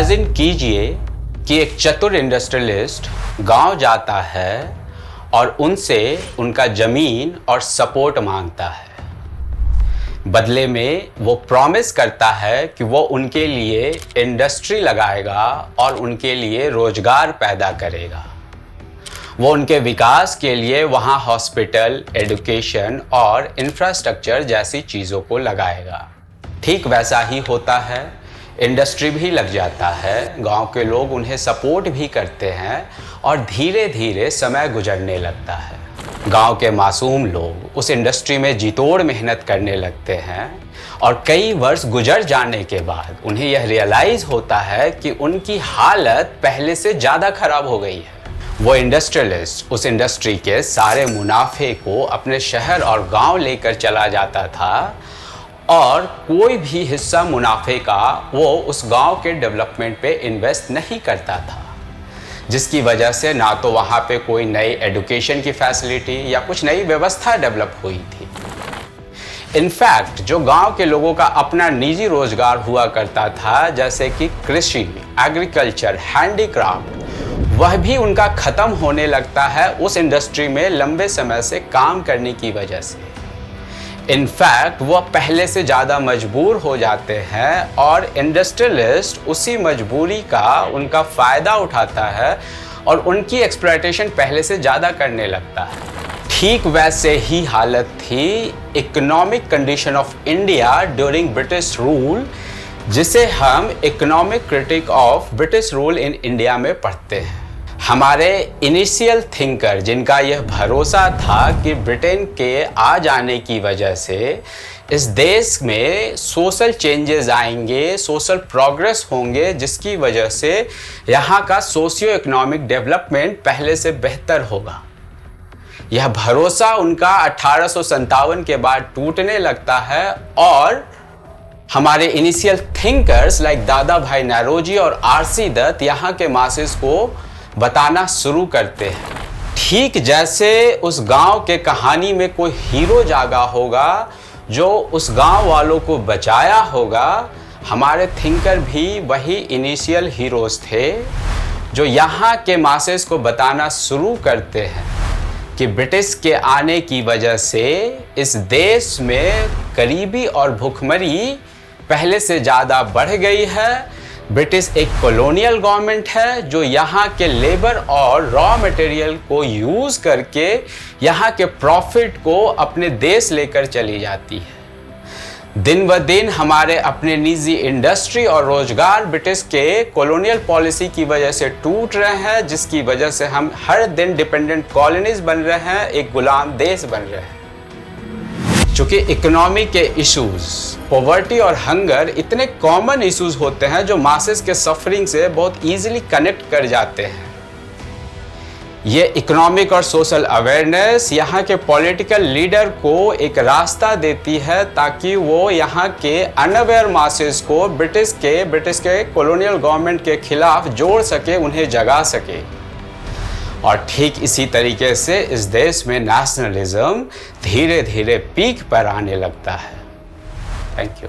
Imagine कीजिए कि एक चतुर इंडस्ट्रियलिस्ट गांव जाता है और उनसे उनका ज़मीन और सपोर्ट मांगता है। बदले में वो प्रॉमिस करता है कि वो उनके लिए इंडस्ट्री लगाएगा और उनके लिए रोजगार पैदा करेगा। वो उनके विकास के लिए वहाँ हॉस्पिटल, एजुकेशन और इंफ्रास्ट्रक्चर जैसी चीज़ों को लगाएगा। ठीक वैसा ही होता है, इंडस्ट्री भी लग जाता है, गांव के लोग उन्हें सपोर्ट भी करते हैं और धीरे धीरे समय गुजरने लगता है। गांव के मासूम लोग उस इंडस्ट्री में जी तोड़ मेहनत करने लगते हैं और कई वर्ष गुजर जाने के बाद उन्हें यह रियलाइज होता है कि उनकी हालत पहले से ज़्यादा खराब हो गई है। वो इंडस्ट्रियलिस्ट उस इंडस्ट्री के सारे मुनाफे को अपने शहर और गांव लेकर चला जाता था और कोई भी हिस्सा मुनाफे का वो उस गांव के डेवलपमेंट पे इन्वेस्ट नहीं करता था, जिसकी वजह से ना तो वहाँ पे कोई नई एजुकेशन की फैसिलिटी या कुछ नई व्यवस्था डेवलप हुई थी। इनफैक्ट जो गांव के लोगों का अपना निजी रोजगार हुआ करता था, जैसे कि कृषि, एग्रीकल्चर, हैंडीक्राफ्ट, वह भी उनका ख़त्म होने लगता है उस इंडस्ट्री में लंबे समय से काम करने की वजह से। इनफैक्ट वह पहले से ज़्यादा मजबूर हो जाते हैं और इंडस्ट्रियलिस्ट उसी मजबूरी का उनका फ़ायदा उठाता है और उनकी एक्सप्लॉयटेशन पहले से ज़्यादा करने लगता है। ठीक वैसे ही हालत थी economic condition of India during British rule, जिसे हम economic critic of British rule in India में पढ़ते हैं। हमारे इनिशियल थिंकर जिनका यह भरोसा था कि ब्रिटेन के आ जाने की वजह से इस देश में सोशल चेंजेस आएंगे, सोशल प्रोग्रेस होंगे, जिसकी वजह से यहाँ का सोशियो इकोनॉमिक डेवलपमेंट पहले से बेहतर होगा। यह भरोसा उनका 1857 के बाद टूटने लगता है और हमारे इनिशियल थिंकर्स लाइक दादा भाई नौरोजी और आरसी दत्त यहाँ के मासेस को बताना शुरू करते हैं। ठीक जैसे उस गांव के कहानी में कोई हीरो जागा होगा जो उस गांव वालों को बचाया होगा, हमारे थिंकर भी वही इनिशियल हीरोज थे जो यहाँ के मासेस को बताना शुरू करते हैं कि ब्रिटिश के आने की वजह से इस देश में गरीबी और भुखमरी पहले से ज़्यादा बढ़ गई है। ब्रिटिश एक कॉलोनियल गवर्नमेंट है जो यहाँ के लेबर और रॉ मटेरियल को यूज़ करके यहाँ के प्रॉफिट को अपने देश लेकर चली जाती है। दिन ब दिन हमारे अपने निजी इंडस्ट्री और रोजगार ब्रिटिश के कॉलोनियल पॉलिसी की वजह से टूट रहे हैं, जिसकी वजह से हम हर दिन डिपेंडेंट कॉलोनीज बन रहे हैं, एक गुलाम देश बन रहे हैं। चूँकि इकोनॉमी के इश्यूज, पॉवर्टी और हंगर इतने कॉमन इश्यूज होते हैं जो मासेस के सफरिंग से बहुत इजीली कनेक्ट कर जाते हैं। ये इकोनॉमिक और सोशल अवेयरनेस यहाँ के पॉलिटिकल लीडर को एक रास्ता देती है ताकि वो यहाँ के अनअवेयर मासेस को ब्रिटिश के कॉलोनियल गवर्नमेंट के खिलाफ जोड़ सके, उन्हें जगा सके। और ठीक इसी तरीके से इस देश में नेशनलिज्म धीरे धीरे पीक पर आने लगता है। Thank you.